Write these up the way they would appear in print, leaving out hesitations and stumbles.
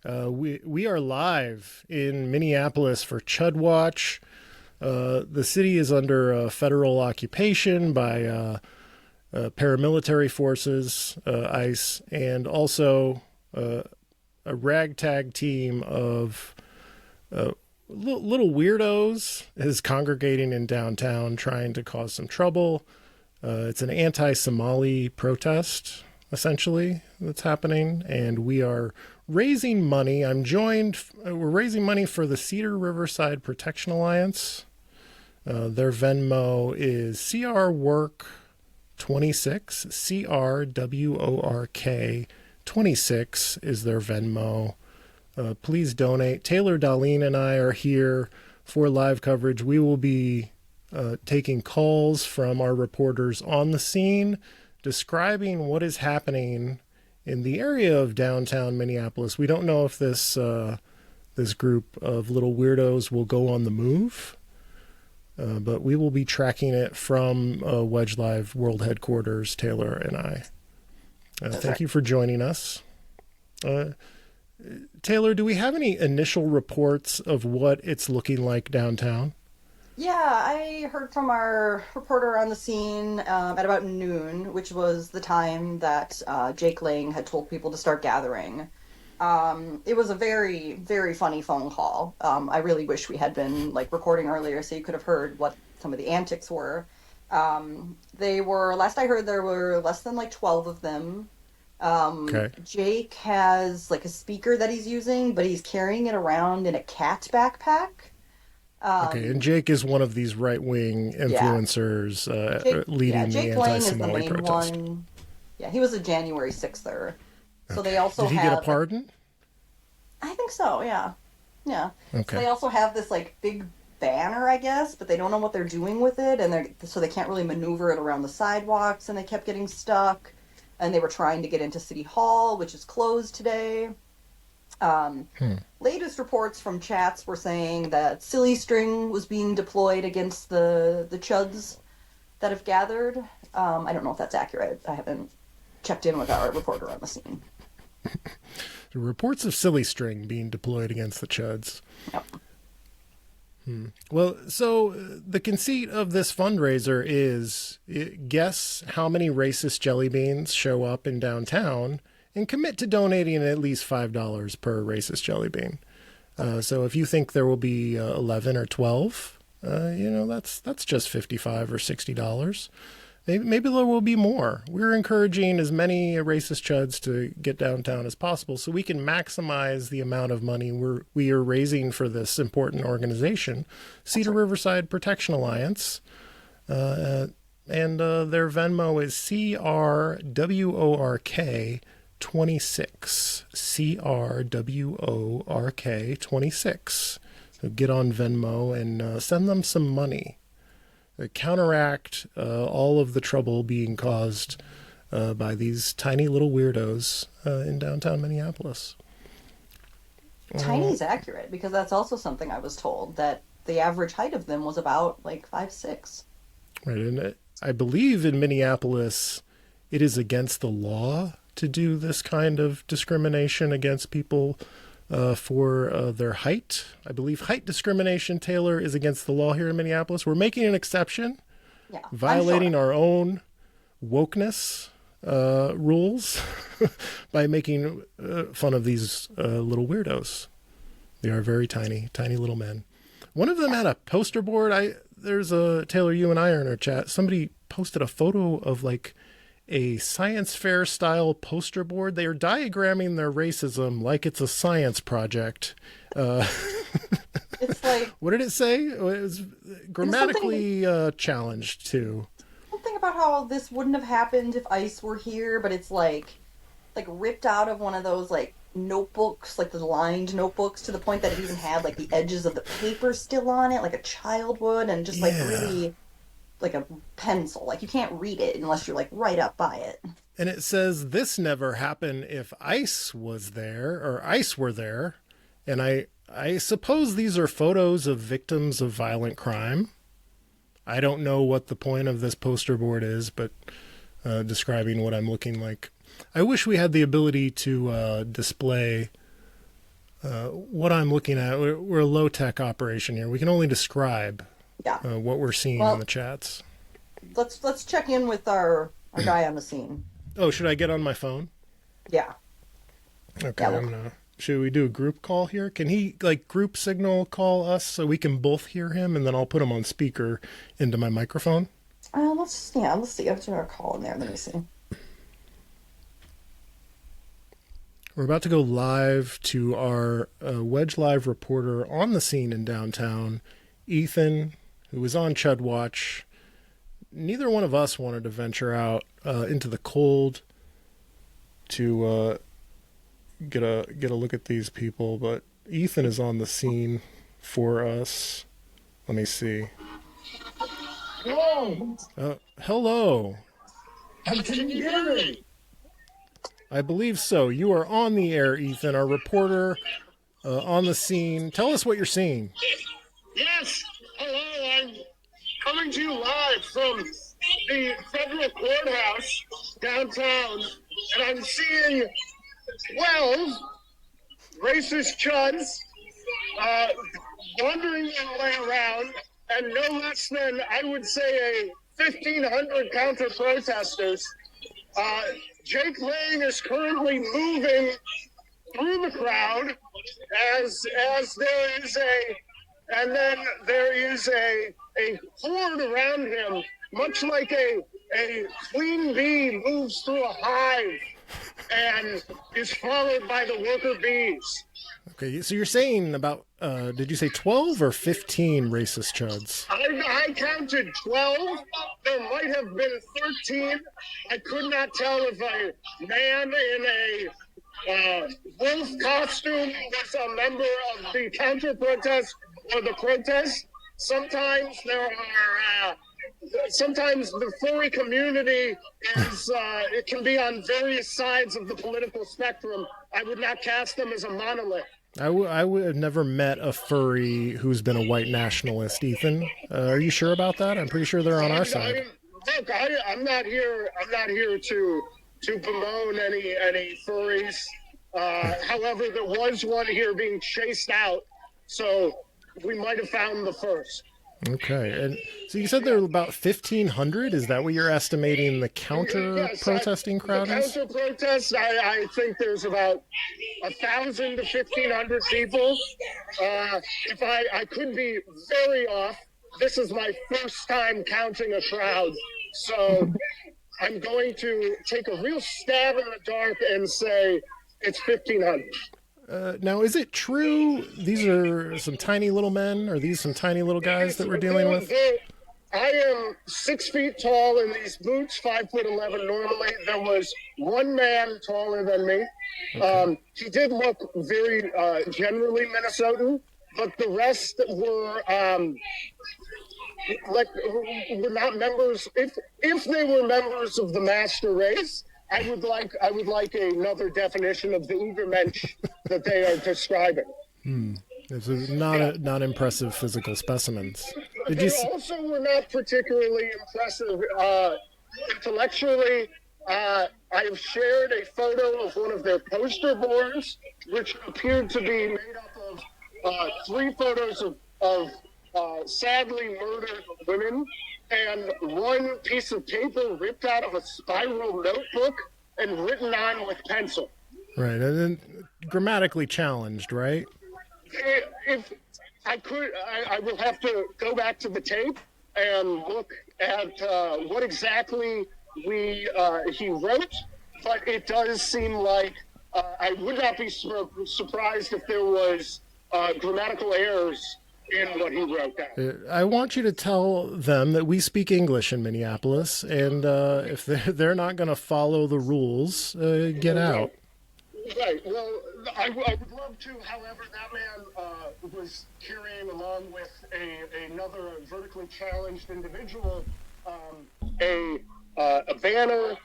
We are live in Minneapolis for Chud Watch. The city is under federal occupation by paramilitary forces, ICE, and also a ragtag team of little weirdos is congregating in downtown trying to cause some trouble. It's an anti-Somali protest, essentially, that's happening, and we are raising money. We're raising money for the Cedar Riverside Protection Alliance. Their Venmo is CRWork26, CRWORK 26 is their Venmo. Please donate. Taylor, Darlene, and I are here for live coverage. We will be taking calls from our reporters on the scene, describing what is happening in the area of downtown Minneapolis. We don't know if this group of little weirdos will go on the move, but we will be tracking it from Wedge Live World Headquarters, Taylor and I. Thank you for joining us. Taylor, do we have any initial reports of what it's looking like downtown? Yeah, I heard from our reporter on the scene at about noon, which was the time that Jake Lang had told people to start gathering. It was a very, very funny phone call. I really wish we had been recording earlier so you could have heard what some of the antics were. Last I heard, there were less than 12 of them. Okay. Jake has a speaker that he's using, but he's carrying it around in a cat backpack. Okay, and Jake is one of these right-wing influencers leading Jake the Lang is the anti-Somali main protest. one. Yeah, he was a January 6th-er. So they also Did he get a pardon? I think so, yeah. Yeah. Okay. So they also have this big banner, I guess, but they don't know what they're doing with it, and so they can't really maneuver it around the sidewalks, and they kept getting stuck. And they were trying to get into City Hall, which is closed today. Latest reports from chats were saying that silly string was being deployed against the chuds that have gathered. I don't know if that's accurate. I haven't checked in with our reporter on the scene. The reports of silly string being deployed against the chuds. Yep. Well, so the conceit of this fundraiser is guess how many racist jelly beans show up in downtown and commit to donating at least $5 per racist jelly bean. So if you think there will be 11 or 12, that's just $55 or $60. Maybe there will be more. We're encouraging as many racist chuds to get downtown as possible so we can maximize the amount of money we are raising for this important organization, Cedar Riverside Protection Alliance. And their Venmo is CRWORK 26. CRWORK 26. So get on Venmo and send them some money. Counteract all of the trouble being caused by these tiny little weirdos in downtown Minneapolis. Tiny's accurate, because that's also something I was told, that the average height of them was about 5'6". Right, and I believe in Minneapolis it is against the law to do this kind of discrimination against people for their height. I believe height discrimination, Taylor, is against the law here in Minneapolis. We're making an exception, violating our own wokeness rules by making fun of these little weirdos. They are very tiny, tiny little men. One of them had a poster board. Taylor, you and I are in our chat. Somebody posted a photo of a science fair style poster board. They are diagramming their racism like it's a science project. It's what did it say? It was grammatically challenged too. Something about how this wouldn't have happened if ICE were here, but it's ripped out of one of those notebooks, the lined notebooks, to the point that it even had the edges of the paper still on it, like a child would, and just really like a pencil. You can't read it unless you're right up by it. And it says this never happened if ICE was there or ICE were there. And I suppose these are photos of victims of violent crime. I don't know what the point of this poster board is, but describing what I'm looking like. I wish we had the ability to display What I'm looking at, we're a low-tech operation here. We can only describe Yeah. what we're seeing in the chats. Let's check in with our guy on the scene. Oh, should I get on my phone? Yeah. Okay, Yeah, should we do a group call here? Can he group signal call us so we can both hear him, and then I'll put him on speaker into my microphone? let's see. I have to our call in there. Let me see. We're about to go live to our Wedge Live reporter on the scene in downtown, Ethan, who was on Chud Watch. Neither one of us wanted to venture out into the cold to get a look at these people, but Ethan is on the scene for us. Let me see. Hello. Hello. Can you hear me? I believe so. You are on the air, Ethan, our reporter on the scene. Tell us what you're seeing. Yes. Hello. I'm coming to you live from the federal courthouse downtown, and I'm seeing 12 racist chuds wandering their way around, and no less than, I would say, 1,500 counter-protesters. Jake Lang is currently moving through the crowd as there is and then there is a horde around him, much like a queen bee moves through a hive and is followed by the worker bees. Okay, so you're saying about, did you say 12 or 15 racist chuds? I counted 12. There might have been 13. I could not tell if a man in a wolf costume was a member of the counter-protest or the protest. Sometimes sometimes the furry community is, it can be on various sides of the political spectrum. I would not cast them as a monolith. I would have never met a furry who's been a white nationalist, Ethan. Are you sure about that? I'm pretty sure they're on our side. Look, I'm not here to bemoan any furries. However, there was one here being chased out, so we might have found the first. Okay, and so you said there were about 1,500? Is that what you're estimating the counter-protesting crowd is? The counter-protest, I think there's about 1,000 to 1,500 people. If I could be very off, this is my first time counting a crowd, so I'm going to take a real stab in the dark and say it's 1,500. Now, is it true these are some tiny little men? Are these some tiny little guys that we're dealing with? I am 6 feet tall in these boots, 5'11" normally. There was one man taller than me. Okay. He did look very generally Minnesotan, but the rest were were not members. If they were members of the master race, I would like another definition of the Ubermensch that they are describing. These are not impressive physical specimens. They also were not particularly impressive intellectually. I've shared a photo of one of their poster boards, which appeared to be made up of 3 photos of sadly murdered women, and one piece of paper ripped out of a spiral notebook and written on with pencil. Right, and then grammatically challenged, right? If I could, I will have to go back to the tape and look at what exactly he wrote, but it does seem like I would not be surprised if there was grammatical errors in what he wrote down. I want you to tell them that we speak English in Minneapolis, and if they're not going to follow the rules, get out. Right. Well, I would love to. However, that man was carrying, along with another vertically challenged individual, a banner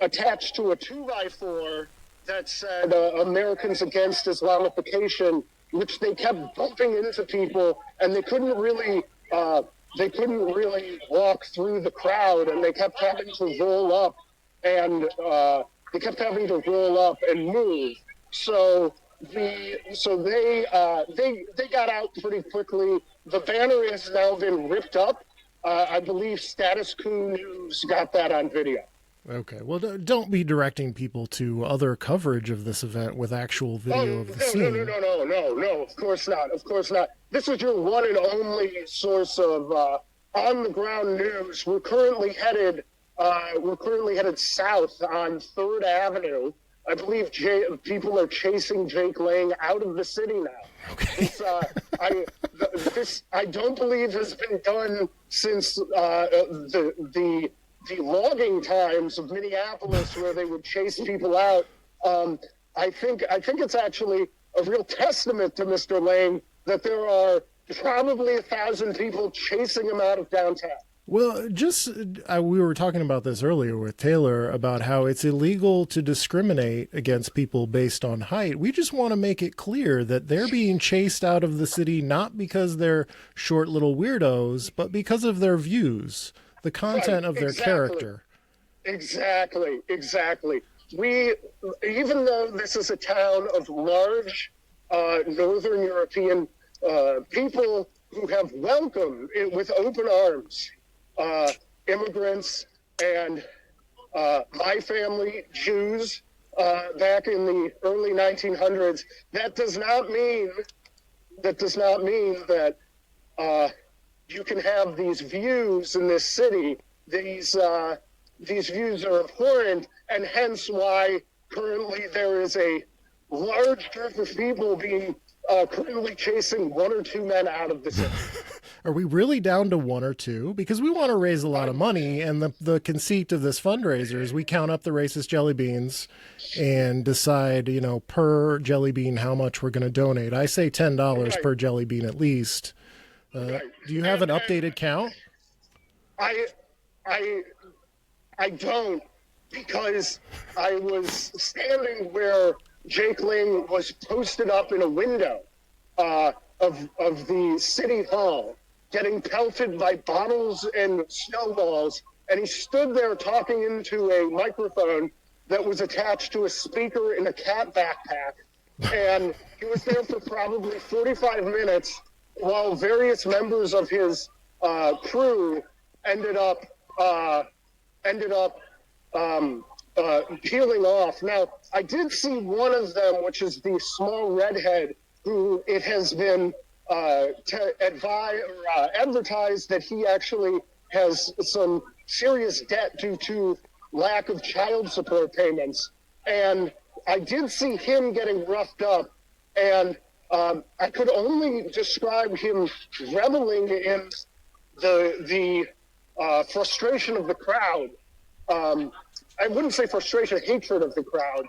attached to a 2x4 that said "Americans Against Islamification," which they kept bumping into people, and they couldn't really walk through the crowd, and they kept having to roll up and move. So they got out pretty quickly. The banner has now been ripped up. I believe Status Quo News got that on video. Okay. Well, don't be directing people to other coverage of this event with actual video of the scene. No. Of course not. Of course not. This is your one and only source of on-the-ground news. We're currently headed south on 3rd Avenue. I believe people are chasing Jake Lang out of the city now. Okay. This I don't believe has been done since the logging times of Minneapolis, where they would chase people out. I think it's actually a real testament to Mr. Lang that there are probably 1,000 people chasing him out of downtown. Well, we were talking about this earlier with Taylor about how it's illegal to discriminate against people based on height. We just want to make it clear that they're being chased out of the city not because they're short little weirdos, but because of their views, the content of their character. Exactly. Even though this is a town of large Northern European people who have welcomed it with open arms immigrants and my family, Jews, back in the early 1900s. That does not mean that you can have these views in this city. These views are abhorrent, and hence why currently there is a large group of people being currently chasing 1 or 2 men out of the city. Are we really down to 1 or 2? Because we want to raise a lot of money, and the conceit of this fundraiser is we count up the racist jelly beans and decide, per jelly bean how much we're going to donate. I say $10 per jelly bean at least. Do you have an updated count? I don't, because I was standing where Jake Lang was posted up in a window of the city hall, getting pelted by bottles and snowballs, and he stood there talking into a microphone that was attached to a speaker in a cat backpack, and he was there for probably 45 minutes while various members of his crew ended up peeling off. Now, I did see one of them, which is the small redhead, who it has been advertised that he actually has some serious debt due to lack of child support payments. And I did see him getting roughed up, and I could only describe him reveling in the frustration of the crowd. I wouldn't say frustration, hatred of the crowd.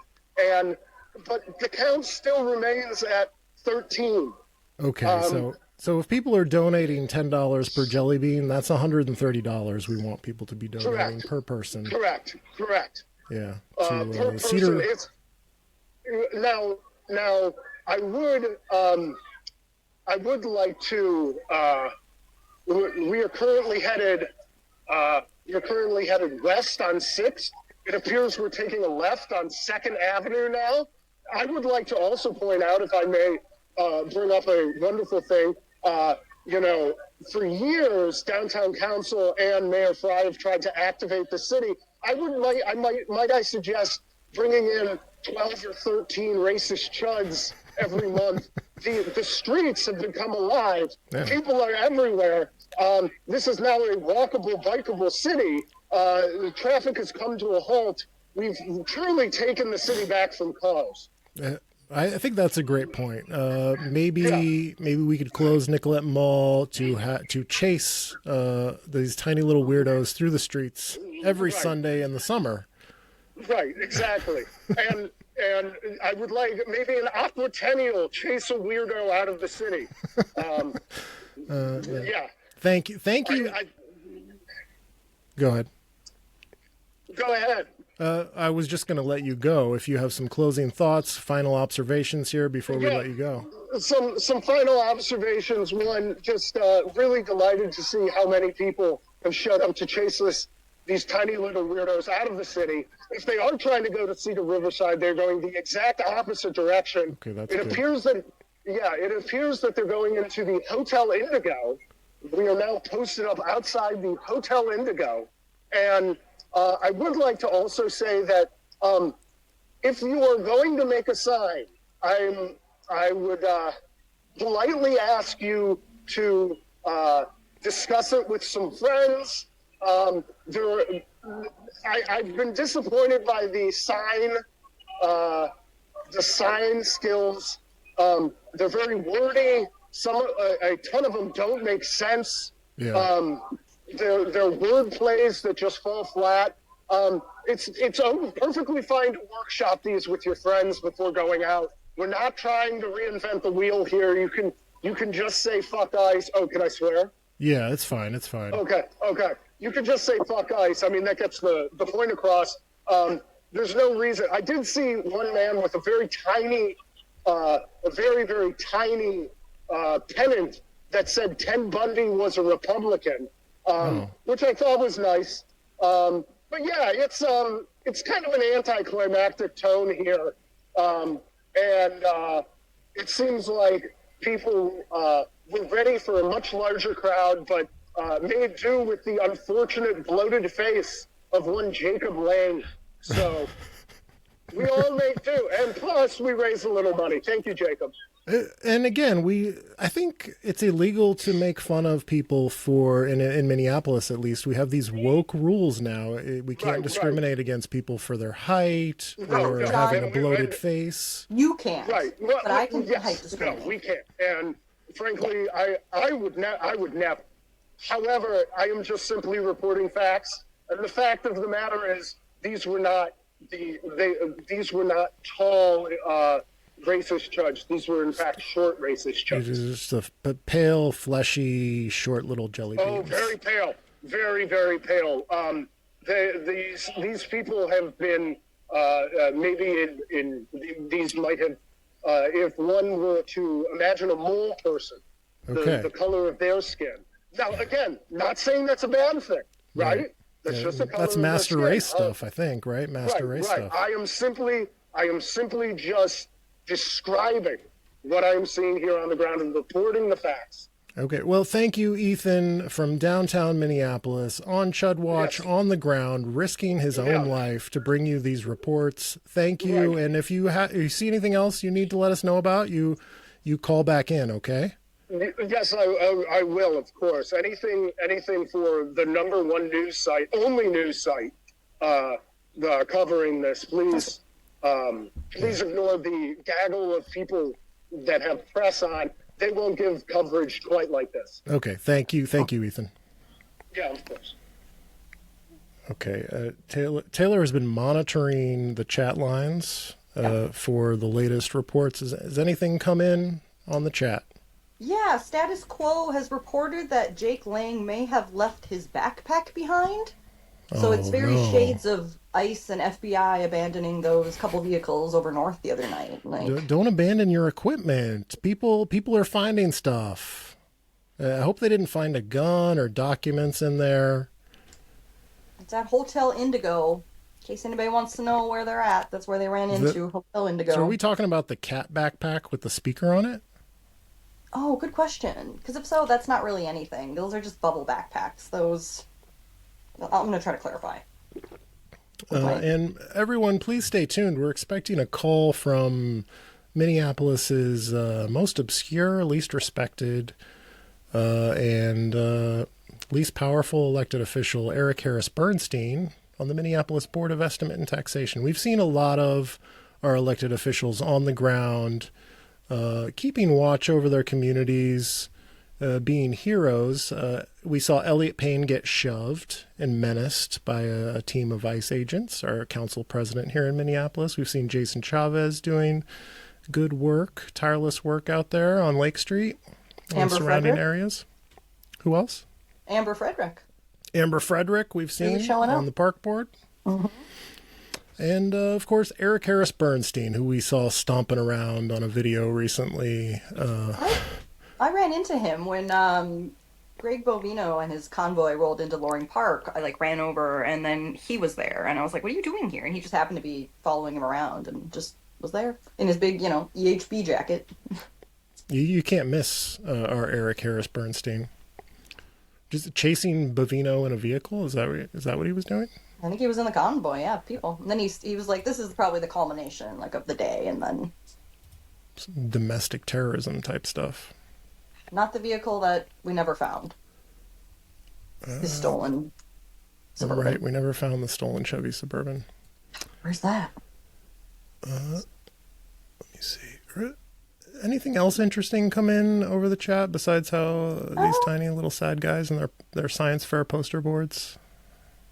But the count still remains at 13. Okay, so if people are donating $10 per jelly bean, that's $130 we want people to be donating per person. Correct. Yeah. Per person. Now I would like to. We are currently headed. You're currently headed west on 6th. It appears we're taking a left on 2nd Avenue now. I would like to also point out, if I may, bring up a wonderful thing. For years, Downtown Council and Mayor Fry have tried to activate the city. Might I suggest bringing in 12 or 13 racist chuds every month. The streets have become alive. Yeah. People are everywhere. This is now a walkable, bikeable city. The traffic has come to a halt. We've truly taken the city back from cars. I think that's a great point. Maybe we could close Nicollet Mall to chase these tiny little weirdos through the streets every Sunday in the summer. Right, exactly. and I would like maybe an aquatennial chase a weirdo out of the city. Yeah. Thank you. Go ahead. Go ahead. I was just going to let you go. If you have some closing thoughts, final observations here before we let you go. Some final observations. One, just really delighted to see how many people have showed up to chase these tiny little weirdos out of the city. If they are trying to go to Cedar Riverside, they're going the exact opposite direction. Okay, that's it good. appears that they're going into the Hotel Indigo. We are now posted up outside the Hotel Indigo. And I would like to also say that if you are going to make a sign, I would politely ask you to discuss it with some friends. I've been disappointed by the sign skills. They're very wordy. A ton of them don't make sense. Yeah. They're word plays that just fall flat. It's perfectly fine to workshop these with your friends before going out. We're not trying to reinvent the wheel here. You can just say fuck ICE. Oh, can I swear? Yeah, it's fine. It's fine. Okay. You can just say fuck ICE. I mean, that gets the point across. There's no reason. I did see one man with a very tiny, very tiny pennant that said Ted Bundy was a Republican, which I thought was nice. But yeah, it's kind of an anticlimactic tone here. And it seems like people were ready for a much larger crowd, but made do with the unfortunate bloated face of one Jacob Lang. So we all make do. And plus, we raise a little money. Thank you, Jacob. And again, I think it's illegal to make fun of people in Minneapolis, at least. We have these woke rules now. We can't discriminate against people for their height or having a bloated face. You can't. Right. Well, but I can yes, height discriminate. No, we can't. And frankly, I would never. However, I am just simply reporting facts. And the fact of the matter is, these were not tall racist chuds. These were in fact short racist chuds. It is just a pale, fleshy, short little jelly beans. Oh, very pale, very, very pale. These people have been maybe in these might have if one were to imagine a mole person, the color of their skin. Now, again, not saying that's a bad thing, right? That's just the color that's of their master skin. race stuff, I think, right? Master race stuff. I am simply just describing what I'm seeing here on the ground and reporting the facts. Okay. Well, thank you, Ethan, from downtown Minneapolis, on Chud Watch, on the ground, risking his own life to bring you these reports. Thank you. Right. And if you see anything else you need to let us know about, you call back in, okay? Yes, I will, of course. Anything for the #1 news site, only news site, covering this. Please ignore the gaggle of people that have press on. They won't give coverage quite like this. Okay, thank you, Ethan. Yeah, of course. Okay, Taylor has been monitoring the chat lines for the latest reports. Has anything come in on the chat? Yeah, Status Quo has reported that Jake Lang may have left his backpack behind. So it's very shades of ICE and FBI abandoning those couple vehicles over north the other night. Don't abandon your equipment. People are finding stuff. I hope they didn't find a gun or documents in there. It's at Hotel Indigo. In case anybody wants to know where they're at, that's where they ran into Hotel Indigo. So are we talking about the cat backpack with the speaker on it? Oh, good question. Because if so, that's not really anything. Those are just bubble backpacks. Those... I'm going to try to clarify. And everyone, please stay tuned. We're expecting a call from Minneapolis's most obscure, least respected, and least powerful elected official, Eric Harris Bernstein, on the Minneapolis Board of Estimate and Taxation. We've seen a lot of our elected officials on the ground, keeping watch over their communities, being heroes. We saw Elliot Payne get shoved and menaced by a team of ICE agents, our council president here in Minneapolis. We've seen Jason Chavez doing good work, tireless work out there on Lake Street and surrounding areas. Who else? Amber Frederick, we've seen on the park board. Mm-hmm. And, of course, Eric Harris Bernstein, who we saw stomping around on a video recently. I ran into him when Greg Bovino and his convoy rolled into Loring Park, I like ran over, and then he was there, and I was like, "What are you doing here?" And he just happened to be following him around, and just was there in his big, EHB jacket. You can't miss our Eric Harris Bernstein. Just chasing Bovino in a vehicle? Is that what he was doing? I think he was in the convoy, yeah, people. And then he was like, "This is probably the culmination, like, of the day," and then Some domestic terrorism type stuff. not the vehicle that we never found. His stolen Suburban. Right, we never found the stolen Chevy Suburban. Where's that? Let me see. Anything else interesting come in over the chat besides how these tiny little sad guys and their science fair poster boards?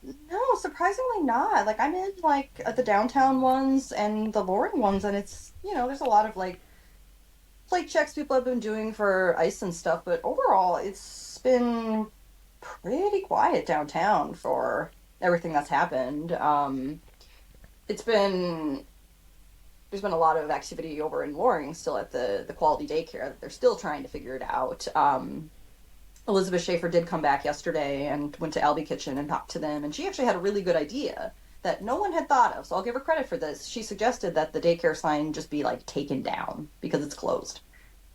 No, surprisingly not. Like, I'm in, like, the downtown ones and the Loring ones, and it's, there's a lot of, like, plate checks people have been doing for ice and stuff, but overall, it's been pretty quiet downtown for everything that's happened. There's been a lot of activity over in Loring still at the quality daycare. They're still trying to figure it out. Elizabeth Schaefer did come back yesterday and went to Albie Kitchen and talked to them, and she actually had a really good idea that no one had thought of, so I'll give her credit for this. She suggested that the daycare sign just be, like, taken down because it's closed,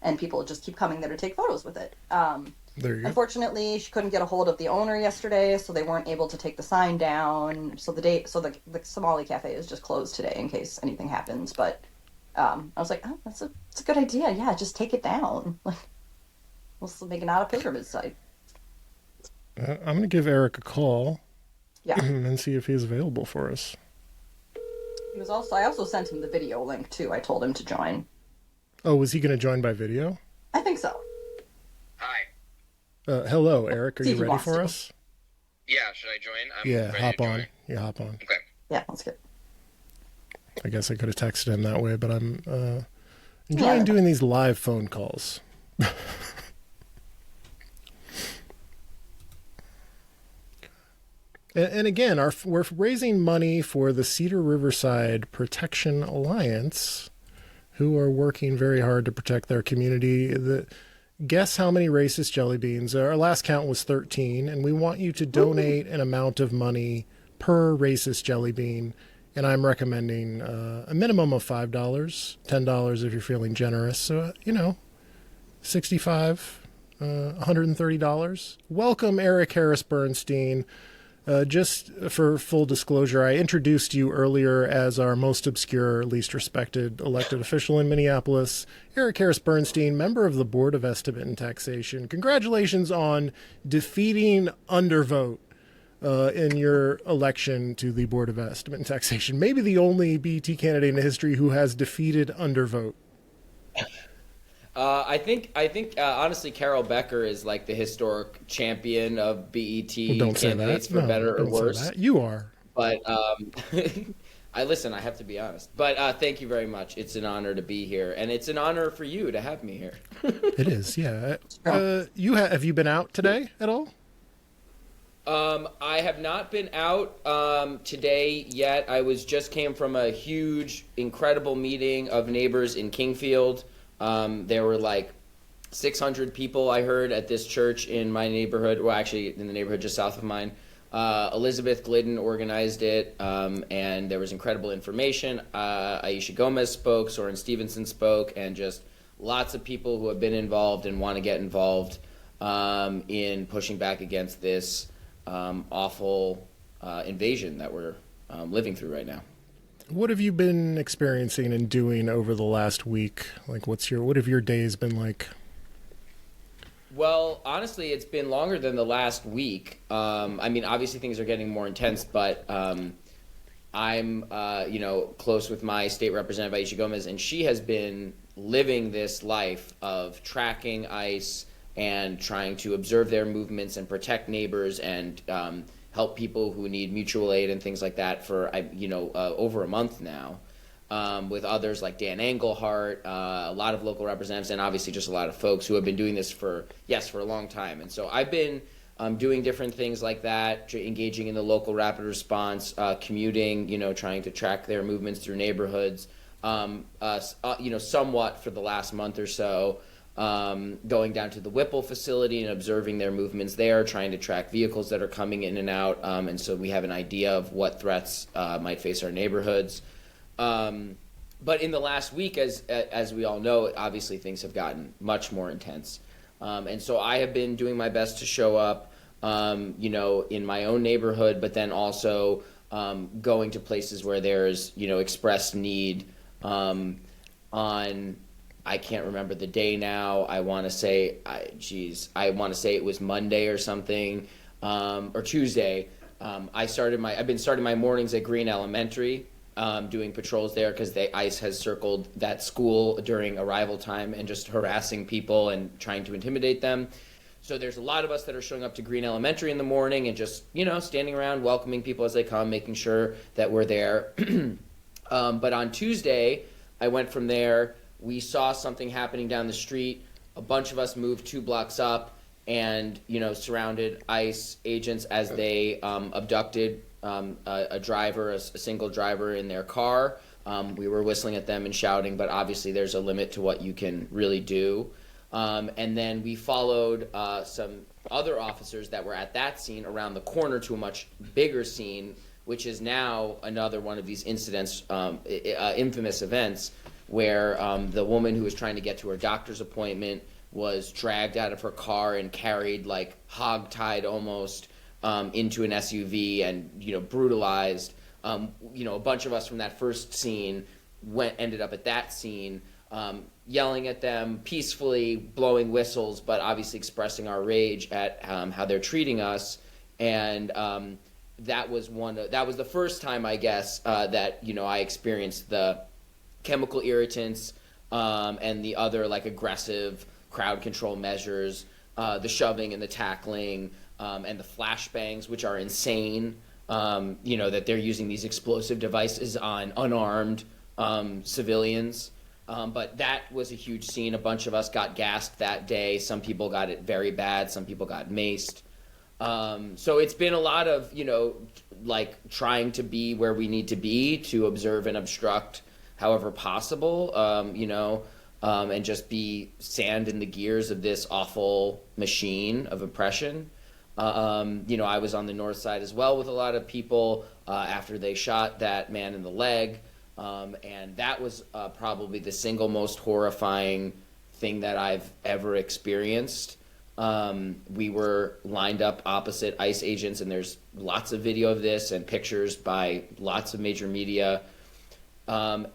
and people just keep coming there to take photos with it. There you go. Unfortunately, she couldn't get a hold of the owner yesterday, so they weren't able to take the sign down. So the Somali Cafe is just closed today in case anything happens. But I was like, oh, that's a good idea. Yeah, just take it down. Like, we'll make it not a pilgrimage site. I'm going to give Eric a call. Yeah. And see if he's available for us. I also sent him the video link too. I told him to join. Oh, was he going to join by video? I think so. Hi. Hello, Eric. Are See you if he ready wants for to. us? Yeah, should I join? I'm Yeah, ready hop to on. join. Yeah, hop on. Okay. Yeah, that's good. I guess I could have texted him that way, but I'm enjoying doing these live phone calls. And again, we're raising money for the Cedar Riverside Protection Alliance, who are working very hard to protect their community. Guess how many racist jelly beans? Our last count was 13, and we want you to donate an amount of money per racist jelly bean. And I'm recommending a minimum of $5, $10 if you're feeling generous. So, $65, $130. Welcome, Eric Harris Bernstein. Just for full disclosure, I introduced you earlier as our most obscure, least respected elected official in Minneapolis, Eric Harris Bernstein, member of the Board of Estimate and Taxation. Congratulations on defeating undervote in your election to the Board of Estimate and Taxation. Maybe the only BET candidate in history who has defeated undervote. I think honestly, Carol Becker is like the historic champion of BET Don't say candidates that. for No, better or don't say worse. that. You are. But I have to be honest. But thank you very much. It's an honor to be here, and it's an honor for you to have me here. It is, yeah. Have you been out today at all? I have not been out today yet. I came from a huge, incredible meeting of neighbors in Kingfield. There were like 600 people, I heard, at this church in my neighborhood. Well, actually, in the neighborhood just south of mine. Elizabeth Glidden organized it, and there was incredible information. Aisha Gomez spoke, Soren Stevenson spoke, and just lots of people who have been involved and want to get involved in pushing back against this awful invasion that we're living through right now. What have you been experiencing and doing over the last week? Like, what have your days been like? Well, honestly, it's been longer than the last week. Obviously things are getting more intense, but I'm, close with my state representative, Aisha Gomez, and she has been living this life of tracking ICE and trying to observe their movements and protect neighbors and help people who need mutual aid and things like that for over a month now, with others like Dan Engelhardt, a lot of local representatives, and obviously just a lot of folks who have been doing this for a long time. And so I've been doing different things like that, engaging in the local rapid response, commuting, trying to track their movements through neighborhoods, somewhat for the last month or so. going down to the Whipple facility and observing their movements there, trying to track vehicles that are coming in and out, and so we have an idea of what threats might face our neighborhoods. But in the last week, as we all know, obviously things have gotten much more intense. And so I have been doing my best to show up, in my own neighborhood, but then also going to places where there's, expressed need on, I can't remember the day now. I want to say, it was Monday or something, or Tuesday. I've been starting my mornings at Green Elementary, doing patrols there because the ICE has circled that school during arrival time and just harassing people and trying to intimidate them. So there's a lot of us that are showing up to Green Elementary in the morning and just, standing around, welcoming people as they come, making sure that we're there. But on Tuesday, I went from there. We saw something happening down the street. A bunch of us moved 2 blocks up and, surrounded ICE agents as they abducted a driver, a single driver in their car. We were whistling at them and shouting, but obviously there's a limit to what you can really do. And then we followed some other officers that were at that scene around the corner to a much bigger scene, which is now another one of these incidents, infamous events, where the woman who was trying to get to her doctor's appointment was dragged out of her car and carried like hog-tied almost into an SUV and brutalized. A bunch of us from that first scene ended up at that scene, yelling at them peacefully, blowing whistles, but obviously expressing our rage at how they're treating us. And that was the first time, I guess, that I experienced the chemical irritants and the other like aggressive crowd control measures, the shoving and the tackling, and the flashbangs, which are insane. That they're using these explosive devices on unarmed civilians. But that was a huge scene. A bunch of us got gassed that day. Some people got it very bad. Some people got maced. So it's been a lot of, trying to be where we need to be to observe and obstruct however possible, and just be sand in the gears of this awful machine of oppression. I was on the north side as well with a lot of people after they shot that man in the leg. And that was probably the single most horrifying thing that I've ever experienced. We were lined up opposite ICE agents, and there's lots of video of this and pictures by lots of major media.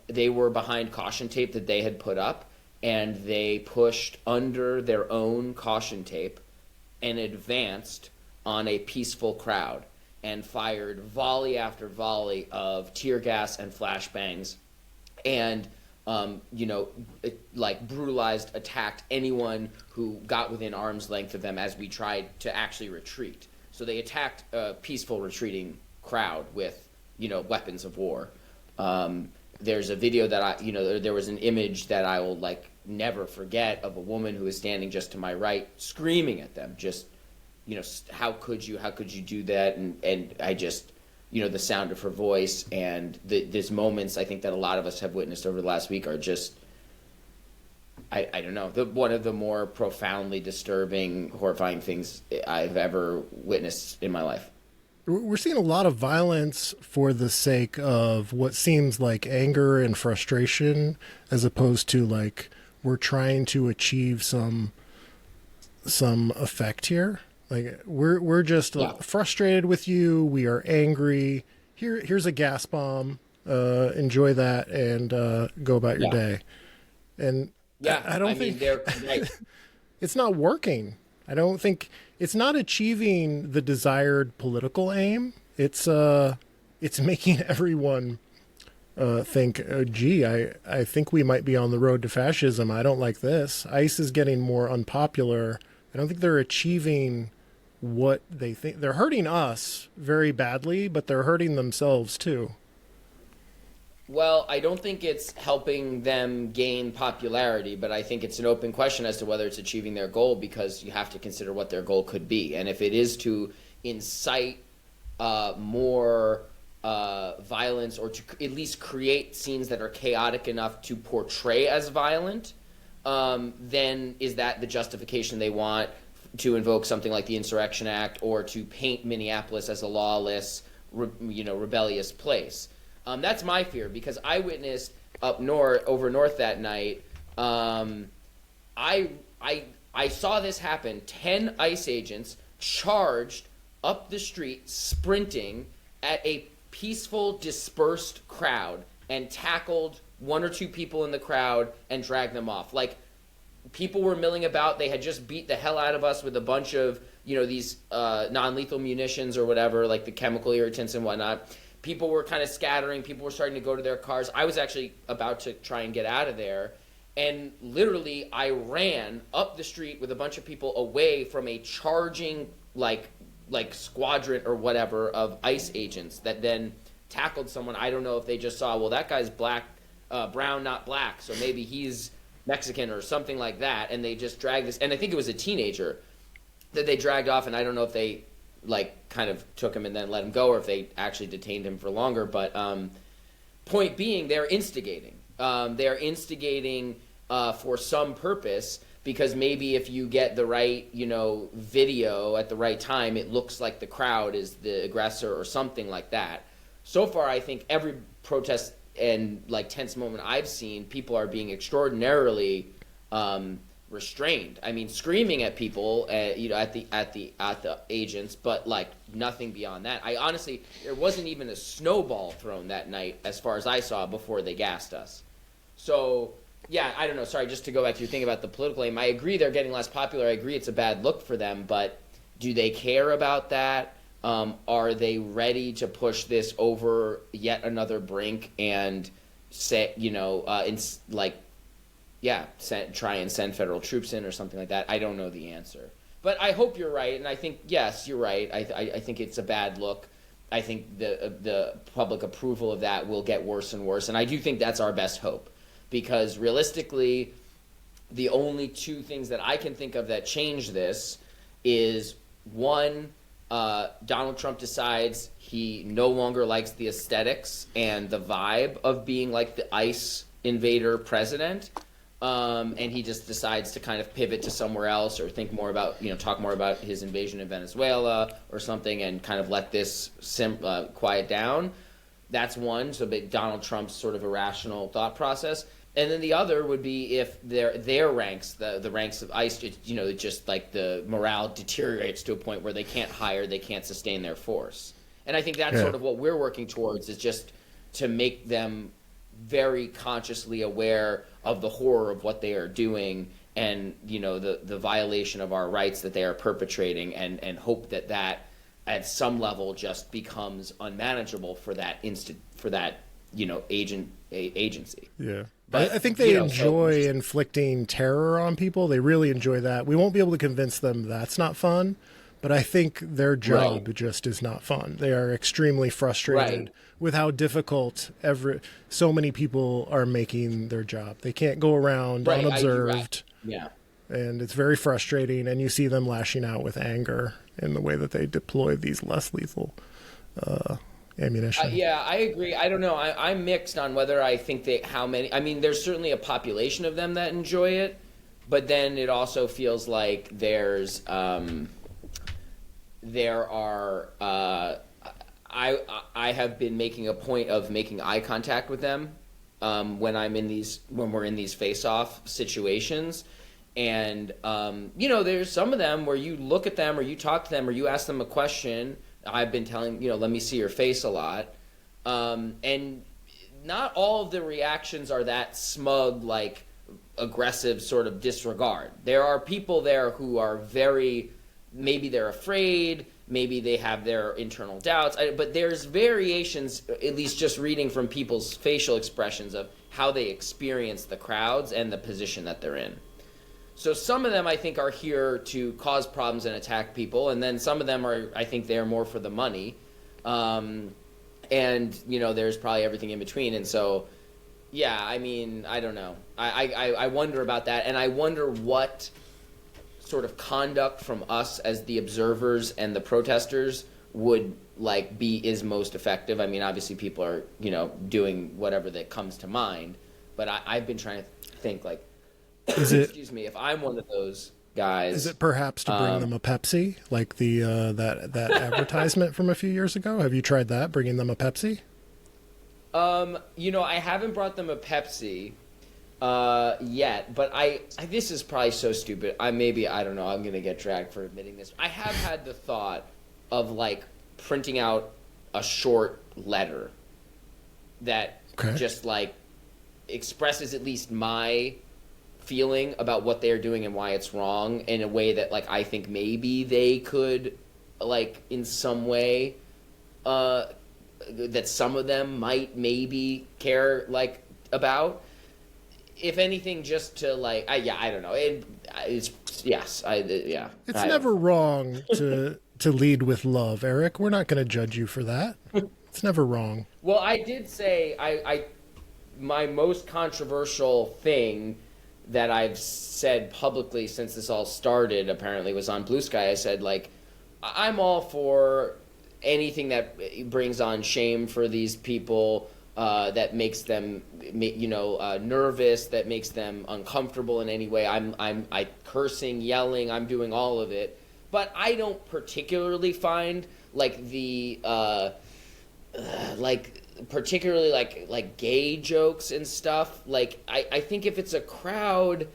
They were behind caution tape that they had put up, and they pushed under their own caution tape and advanced on a peaceful crowd and fired volley after volley of tear gas and flashbangs and, brutalized, attacked anyone who got within arm's length of them as we tried to actually retreat. So they attacked a peaceful retreating crowd with, weapons of war. There's a video that there was an image that I will never forget of a woman who was standing just to my right screaming at them, just, how could you do that? And I just, the sound of her voice and these moments I think that a lot of us have witnessed over the last week are just, I don't know, one of the more profoundly disturbing, horrifying things I've ever witnessed in my life. We're seeing a lot of violence for the sake of what seems like anger and frustration, as opposed to we're trying to achieve some effect here. We're just frustrated with you. We are angry. Here's a gas bomb. Enjoy that and go about your day. And I don't think it's not working. I don't think it's not achieving the desired political aim. It's making everyone think, oh, gee, I think we might be on the road to fascism. I don't like this. ICE is getting more unpopular. I don't think they're achieving what they think. They're hurting us very badly, but they're hurting themselves too. Well, I don't think it's helping them gain popularity, but I think it's an open question as to whether it's achieving their goal, because you have to consider what their goal could be. And if it is to incite more violence, or to at least create scenes that are chaotic enough to portray as violent, then is that the justification they want to invoke something like the Insurrection Act or to paint Minneapolis as a lawless, rebellious place? That's my fear, because I witnessed over north that night. I saw this happen. 10 ICE agents charged up the street, sprinting at a peaceful, dispersed crowd, and tackled one or two people in the crowd and dragged them off. Like, people were milling about. They had just beat the hell out of us with a bunch of, these non-lethal munitions or whatever, like the chemical irritants and whatnot. People were kind of scattering. People were starting to go to their cars. I was actually about to try and get out of there. And literally, I ran up the street with a bunch of people away from a charging, like squadron or whatever of ICE agents that then tackled someone. I don't know if they just saw, well, that guy's brown, not black, so maybe he's Mexican or something like that, and they just dragged this. And I think it was a teenager that they dragged off, and I don't know if they kind of took him and then let him go, or if they actually detained him for longer. But point being, they're instigating. They're instigating for some purpose, because maybe if you get the right, video at the right time, it looks like the crowd is the aggressor or something like that. So far, I think every protest and tense moment I've seen, people are being extraordinarily restrained. I mean, screaming at people, at the agents, but nothing beyond that. I honestly, there wasn't even a snowball thrown that night, as far as I saw, before they gassed us. So, yeah, I don't know. Sorry, just to go back to your thing about the political aim. I agree they're getting less popular. I agree it's a bad look for them, but do they care about that? Are they ready to push this over yet another brink and say, try and send federal troops in or something like that? I don't know the answer. But I hope you're right, and I think, yes, you're right. I think it's a bad look. I think the public approval of that will get worse and worse, and I do think that's our best hope. Because realistically, the only two things that I can think of that change this is, one, Donald Trump decides he no longer likes the aesthetics and the vibe of being like the ICE invader president, and he just decides to kind of pivot to somewhere else, or think more about, talk more about his invasion of Venezuela or something, and kind of let this quiet down. That's one. So Donald Trump's sort of irrational thought process. And then the other would be if their ranks, the ranks of ICE, just the morale deteriorates to a point where they can't hire, they can't sustain their force. And I think that's sort of what we're working towards, is just to make them very consciously aware of the horror of what they are doing, and the violation of our rights that they are perpetrating, and hope that at some level just becomes unmanageable for that agency. Yeah. But I think they enjoy inflicting terror on people. They really enjoy that. We won't be able to convince them that's not fun, but I think their job just is not fun. They are extremely frustrated with how difficult so many people are making their job. They can't go around unobserved. Yeah. And it's very frustrating, and you see them lashing out with anger in the way that they deploy these less lethal ammunition. Yeah, I agree. I don't know. I'm mixed on whether I think there's certainly a population of them that enjoy it, but then it also feels like there are I have been making a point of making eye contact with them when we're in these face-off situations. And, there's some of them where you look at them, or you talk to them, or you ask them a question. I've been telling, let me see your face a lot. And not all of the reactions are that smug, aggressive sort of disregard. There are people there who are maybe they're afraid, maybe they have their internal doubts, but there's variations, at least just reading from people's facial expressions, of how they experience the crowds and the position that they're in. So some of them, I think, are here to cause problems and attack people, and then some of them I think they're more for the money. And, there's probably everything in between. And so, yeah, I mean, I don't know. I wonder about that, and I wonder what sort of conduct from us as the observers and the protesters would is most effective. I mean, obviously people are, doing whatever that comes to mind, but I've been trying to think Is it excuse me, if I'm one of those guys, is it perhaps to bring them a Pepsi, like the that advertisement from a few years ago? Have you tried that, bringing them a Pepsi? I haven't brought them a Pepsi yet, but I this is probably so stupid. I don't know, I'm gonna get dragged for admitting this. I have had the thought of like printing out a short letter that just like expresses at least my feeling about what they're doing and why it's wrong in a way that like I think maybe they could like in some way that some of them might maybe care like about, if anything, just to like I don't know, it's never wrong to lead with love, Eric. We're not going to judge you for that. It's never wrong. Well, I did say my most controversial thing that I've said publicly since this all started apparently was on Blue Sky. I said, like, I'm all for anything that brings on shame for these people, that makes them, nervous, that makes them uncomfortable in any way. I'm cursing, yelling, I'm doing all of it. But I don't particularly find like the particularly like gay jokes and stuff. Like I think if it's a crowd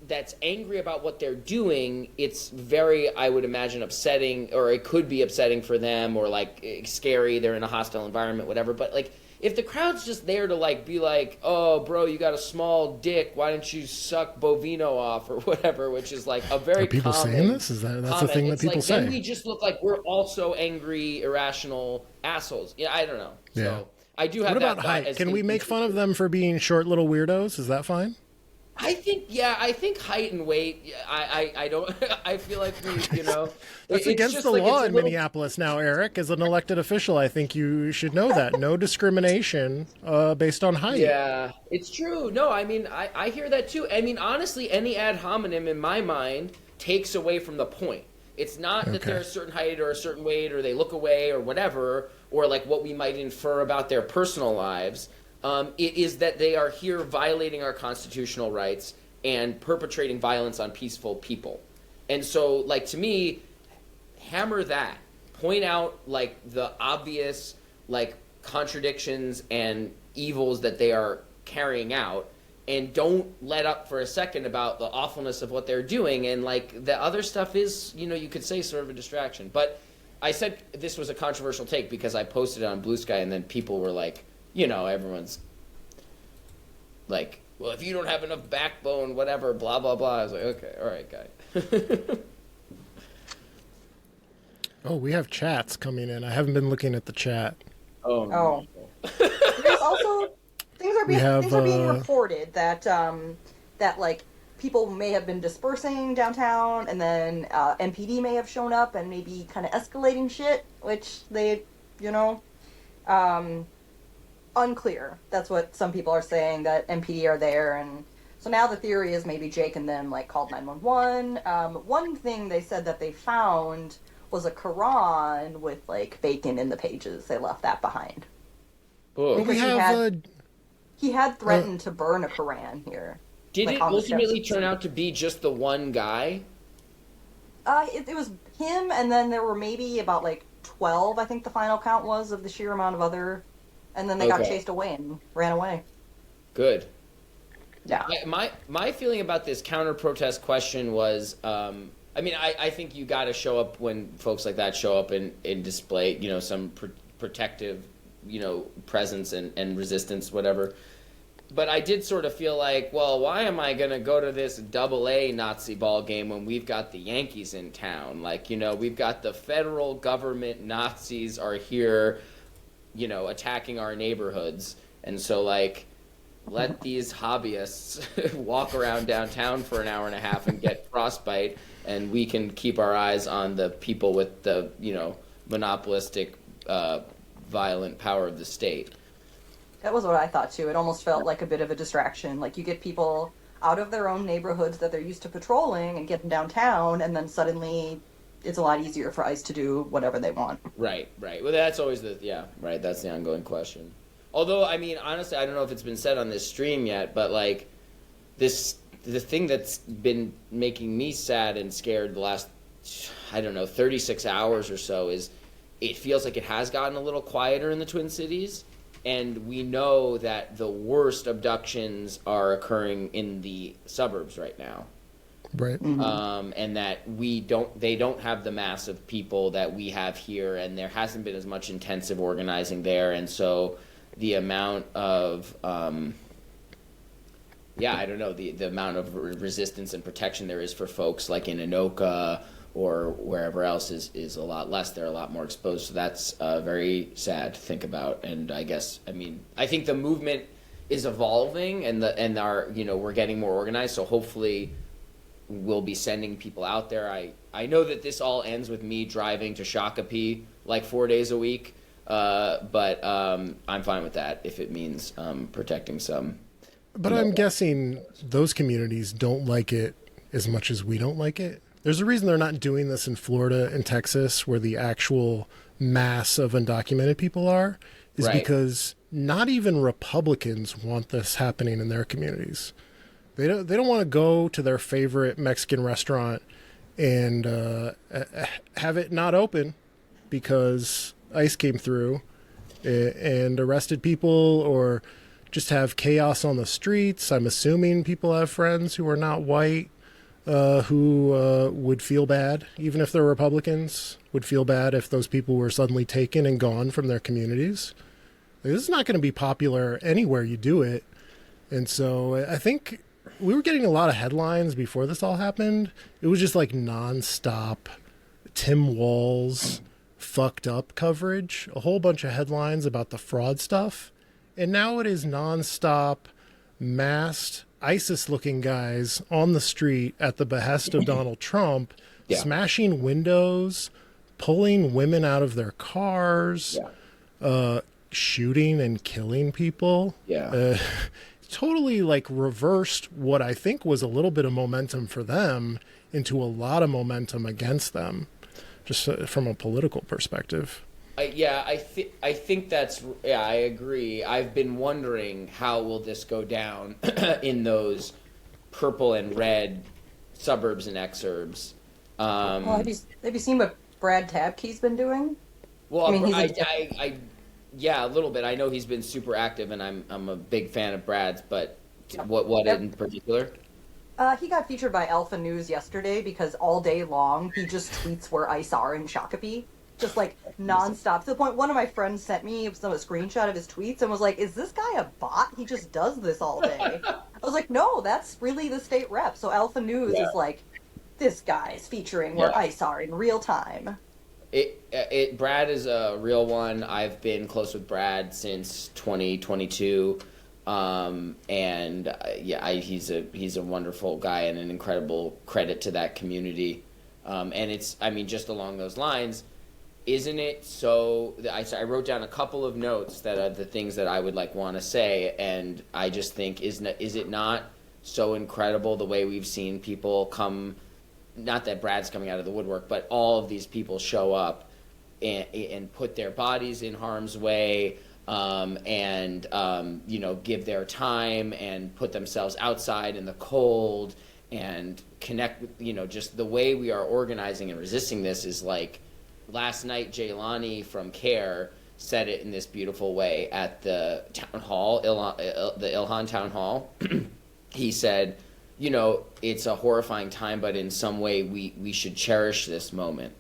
that's angry about what they're doing, it's very, I would imagine, upsetting, or it could be upsetting for them, or like scary, they're in a hostile environment, whatever. But like if the crowd's just there to like be like, oh bro, you got a small dick, why don't you suck Bovino off or whatever, which is like a very Are people saying this? That's a thing that people say. Then we just look like we're also angry, irrational assholes. Yeah, I don't know. Yeah. So I do have what that about height? Can we make fun of them for being short little weirdos? Is that fine? I think height and weight. I don't. I feel like that's against the law in Minneapolis now, Eric. As an elected official, I think you should know that no discrimination based on height. Yeah, it's true. No, I mean I hear that too. I mean honestly, any ad hominem in my mind takes away from the point. It's not that they're a certain height or a certain weight, or they look away or whatever, or like what we might infer about their personal lives. It is that they are here violating our constitutional rights and perpetrating violence on peaceful people. And so, like, to me, hammer that. Point out, like, the obvious, like, contradictions and evils that they are carrying out, and don't let up for a second about the awfulness of what they're doing. And, like, the other stuff is, you could say sort of a distraction. But I said this was a controversial take because I posted it on Blue Sky, and then people were like, everyone's like, well, if you don't have enough backbone, whatever, blah, blah, blah. I was like, okay, all right, guy. Oh, we have chats coming in. I haven't been looking at the chat. Oh, no. There's also things are being reported that like people may have been dispersing downtown, and then MPD may have shown up and maybe kind of escalating shit, which they, unclear. That's what some people are saying, that MPD are there, and so now the theory is maybe Jake and them like called 911. One thing they said that they found was a Quran with like bacon in the pages. They left that behind. Oh. He had threatened to burn a Quran here. Did it ultimately turn out to be just the one guy? It was him, and then there were maybe about like 12, I think the final count was, of the sheer amount of other. And then they got chased away and ran away. Good. Yeah. My feeling about this counter-protest question was, I think you got to show up when folks like that show up and display, some protective, presence and resistance, whatever. But I did sort of feel like, well, why am I going to go to this AA Nazi ball game when we've got the Yankees in town? Like, we've got the federal government Nazis are here, attacking our neighborhoods. And so, like, let these hobbyists walk around downtown for an hour and a half and get frostbite, and we can keep our eyes on the people with the, monopolistic, violent power of the state. That was what I thought, too. It almost felt like a bit of a distraction. Like, you get people out of their own neighborhoods that they're used to patrolling and get them downtown, and then suddenly it's a lot easier for ICE to do whatever they want. Right. Well, that's always that's the ongoing question. Although, honestly, I don't know if it's been said on this stream yet, but, like, this the thing that's been making me sad and scared the last, I don't know, 36 hours or so is it feels like it has gotten a little quieter in the Twin Cities. And we know that the worst abductions are occurring in the suburbs right now. Right. And that they don't have the mass of people that we have here, and there hasn't been as much intensive organizing there. And so the amount of, I don't know, the amount of resistance and protection there is for folks like in Anoka or wherever else is a lot less. They're a lot more exposed. So that's very sad to think about. And I think the movement is evolving and we're getting more organized. So hopefully we'll be sending people out there. I know that this all ends with me driving to Shakopee like 4 days a week. But I'm fine with that if it means protecting some. But I'm guessing those communities don't like it as much as we don't like it. There's a reason they're not doing this in Florida and Texas, where the actual mass of undocumented people are, is because not even Republicans want this happening in their communities. They don't want to go to their favorite Mexican restaurant and have it not open because ICE came through and arrested people, or just have chaos on the streets. I'm assuming people have friends who are not white who would feel bad, even if they're Republicans, would feel bad if those people were suddenly taken and gone from their communities. This is not going to be popular anywhere you do it. And so I think we were getting a lot of headlines before this all happened. It was just like nonstop Tim Walz fucked up coverage, a whole bunch of headlines about the fraud stuff. And now it is nonstop masked ISIS-looking guys on the street at the behest of Donald Trump, smashing windows, pulling women out of their cars, shooting and killing people. Totally like reversed what I think was a little bit of momentum for them into a lot of momentum against them, just from a political perspective. I think that's, I agree. I've been wondering how will this go down in those purple and red suburbs and exurbs. Well, have you seen what Brad Tabke's been doing? Well, I mean, a little bit. I know he's been super active, and I'm a big fan of Brad's. But what in particular? He got featured by Alpha News yesterday because all day long he just tweets where ICE are in Shakopee. Just like nonstop, to the point one of my friends sent me a screenshot of his tweets and was like, "Is this guy a bot? He just does this all day." I was like, "No, that's really the state rep." So Alpha News is like, "This guy's featuring where ICE are in real time." Brad is a real one. I've been close with Brad since 2022, he's a wonderful guy and an incredible credit to that community. And just along those lines. Isn't it so? I wrote down a couple of notes that are the things that I would want to say, and I just think is it not so incredible the way we've seen people come? Not that Brad's coming out of the woodwork, but all of these people show up and put their bodies in harm's way, give their time and put themselves outside in the cold and connect with just the way we are organizing and resisting this is like. Last night, Jaylani from CARE said it in this beautiful way at the town hall, the Ilhan town hall. He said, it's a horrifying time, but in some way we should cherish this moment.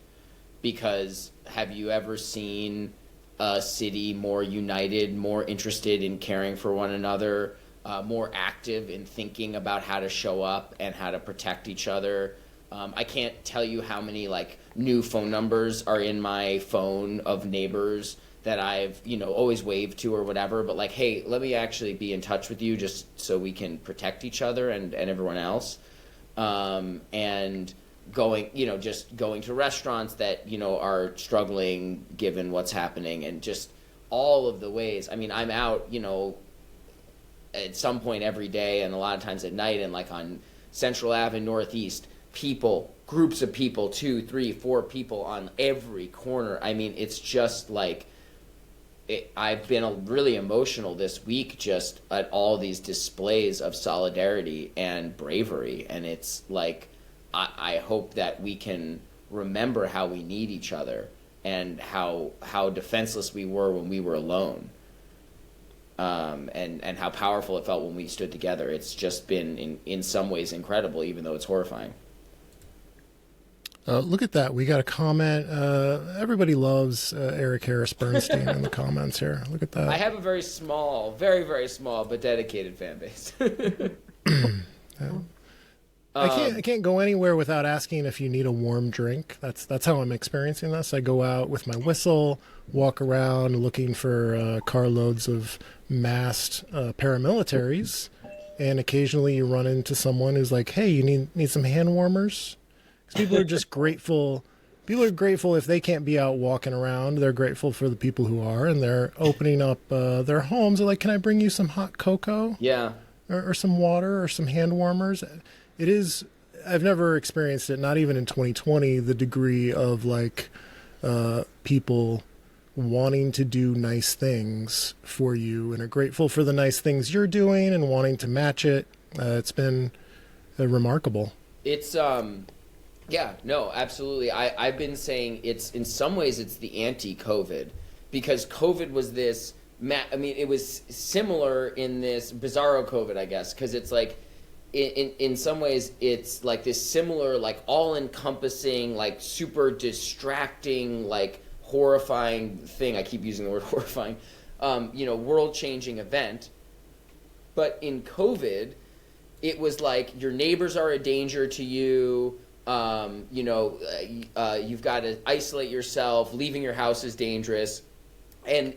Because have you ever seen a city more united, more interested in caring for one another, more active in thinking about how to show up and how to protect each other? I can't tell you how many new phone numbers are in my phone of neighbors that I've always waved to or whatever, but hey, let me actually be in touch with you just so we can protect each other and everyone else. And going to restaurants that are struggling given what's happening, and just all of the ways. I mean, I'm out at some point every day and a lot of times at night, and on Central Ave and Northeast. Groups of people, 2, 3, 4 people on every corner. I mean, it's just I've been really emotional this week just at all these displays of solidarity and bravery, and it's like I hope that we can remember how we need each other and how defenseless we were when we were alone, and how powerful it felt when we stood together. It's just been in some ways incredible, even though it's horrifying. Look at that. We got a comment. Everybody loves Eric Harris Bernstein in the comments here. Look at that. I have a very small, very, very small, but dedicated fan base. I can't go anywhere without asking if you need a warm drink. That's how I'm experiencing this. I go out with my whistle, walk around looking for carloads of masked paramilitaries, and occasionally you run into someone who's like, "Hey, you need some hand warmers?" People are just grateful. People are grateful if they can't be out walking around. They're grateful for the people who are, and they're opening up their homes. They're like, "Can I bring you some hot cocoa? Yeah. Or some water or some hand warmers?" It is. I've never experienced it, not even in 2020, the degree of like people wanting to do nice things for you and are grateful for the nice things you're doing and wanting to match it. It's been remarkable. It's yeah, no, absolutely. I've been saying it's in some ways it's the anti-COVID, because COVID was this. I mean, it was similar in this bizarro COVID, I guess, because it's like in some ways it's like this similar, like all-encompassing, like super distracting, like horrifying thing. I keep using the word horrifying. World-changing event. But in COVID, it was like your neighbors are a danger to you. You've got to isolate yourself. Leaving your house is dangerous. And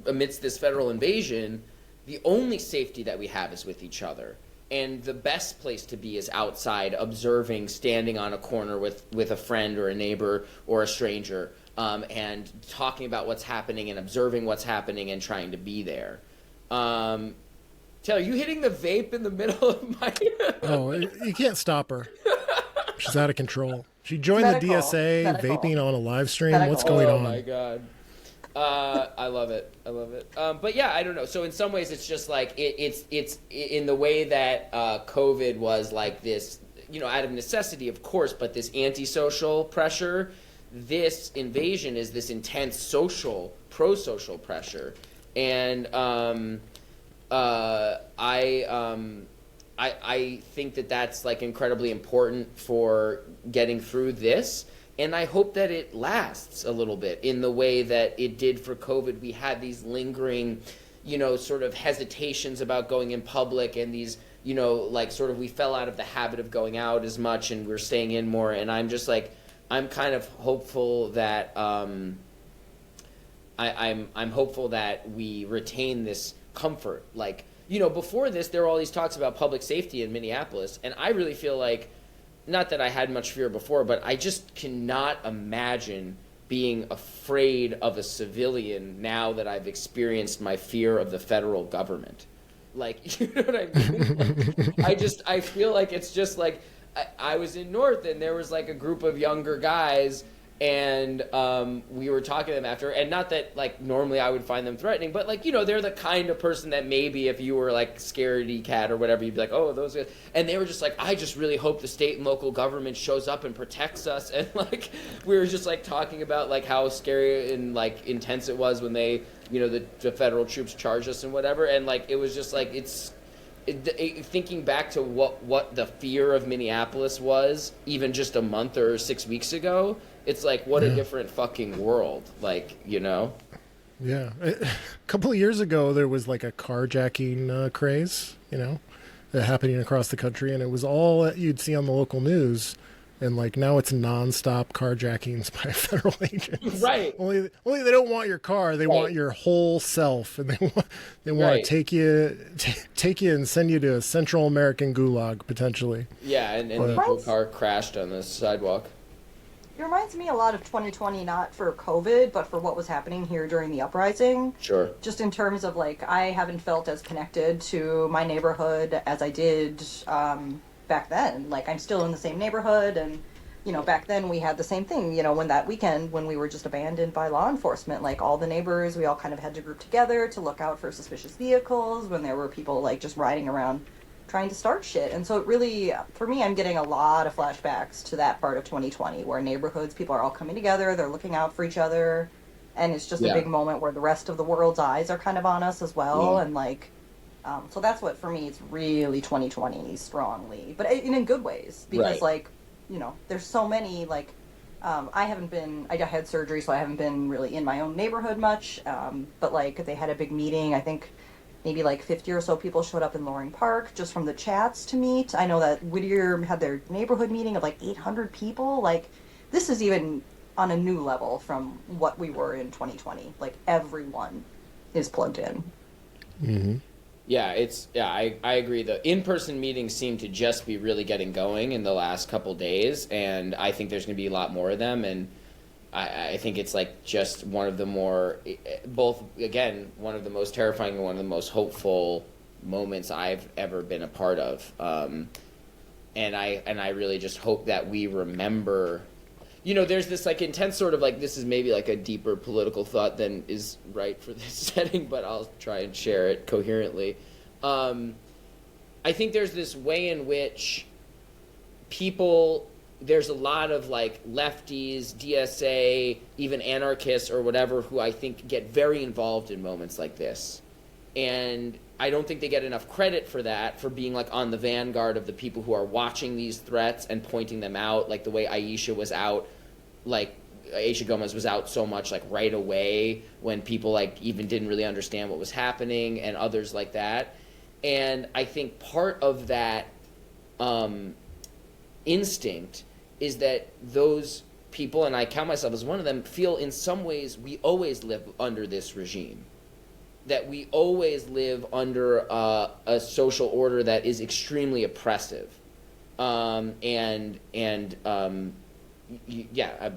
amidst this federal invasion, the only safety that we have is with each other. And the best place to be is outside, observing, standing on a corner with a friend or a neighbor or a stranger, and talking about what's happening and observing what's happening and trying to be there. Taylor, you hitting the vape in the middle of my... Oh, you can't stop her. She's out of control. She joined the DSA vaping on a live stream. What's going on? Oh, my God. I love it. But yeah, I don't know. So in some ways, it's just like it's in the way that COVID was like this, out of necessity, of course, but this antisocial pressure. This invasion is this intense pro-social pressure, and I think that that's like incredibly important for getting through this. And I hope that it lasts a little bit in the way that it did for COVID. We had these lingering, sort of hesitations about going in public, and these, like sort of we fell out of the habit of going out as much and we're staying in more. And I'm just like, I'm kind of hopeful that I'm hopeful that we retain this comfort. Like, before this, there were all these talks about public safety in Minneapolis, and I really feel like, not that I had much fear before, but I just cannot imagine being afraid of a civilian now that I've experienced my fear of the federal government. Like, you know what I mean? Like, I feel like it's just like, I was in North, and there was like a group of younger guys, and we were talking to them after, and not that like normally I would find them threatening, but like, they're the kind of person that maybe if you were like scaredy cat or whatever, you'd be like, oh, those guys. And they were just like, I just really hope the state and local government shows up and protects us. And like, we were just like talking about like how scary and like intense it was when they, the federal troops charged us and whatever. And like, it was just like, thinking back to what the fear of Minneapolis was even just a month or 6 weeks ago, it's like, what a different fucking world, like, Yeah. A couple of years ago, there was like a carjacking craze, happening across the country, and it was all that you'd see on the local news. And like now it's nonstop carjackings by federal agents. Right. Only they don't want your car; they want your whole self, and they want to take you and send you to a Central American gulag potentially. Yeah, and the whole car crashed on the sidewalk. It reminds me a lot of 2020, not for COVID, but for what was happening here during the uprising. Sure. Just in terms of like, I haven't felt as connected to my neighborhood as I did back then. Like, I'm still in the same neighborhood, and back then we had the same thing, when that weekend when we were just abandoned by law enforcement, like all the neighbors, we all kind of had to group together to look out for suspicious vehicles when there were people like just riding around trying to start shit. And so it really, for me, I'm getting a lot of flashbacks to that part of 2020 where neighborhoods, people are all coming together, they're looking out for each other, and it's just a big moment where the rest of the world's eyes are kind of on us as well. And like, so that's what, for me, it's really 2020 strongly, but in good ways, because like, there's so many, like, I had surgery, so I haven't been really in my own neighborhood much, but like they had a big meeting. I think maybe like 50 or so people showed up in Loring Park just from the chats to meet. I know that Whittier had their neighborhood meeting of like 800 people. Like, this is even on a new level from what we were in 2020. Like, everyone is plugged in. Mm-hmm. Yeah, I agree. The in-person meetings seem to just be really getting going in the last couple days, and I think there's going to be a lot more of them, and I think it's like just one of the more, both, again, one of the most terrifying and one of the most hopeful moments I've ever been a part of. And I really just hope that we remember, there's this like intense sort of like, this is maybe like a deeper political thought than is right for this setting, but I'll try and share it coherently. I think there's this way in which there's a lot of like lefties, DSA, even anarchists or whatever, who I think get very involved in moments like this. And I don't think they get enough credit for that, for being like on the vanguard of the people who are watching these threats and pointing them out, like the way Aisha Gomez was out so much like right away when people like even didn't really understand what was happening, and others like that. And I think part of that instinct is that those people, and I count myself as one of them, feel in some ways we always live under this regime, that we always live under a social order that is extremely oppressive,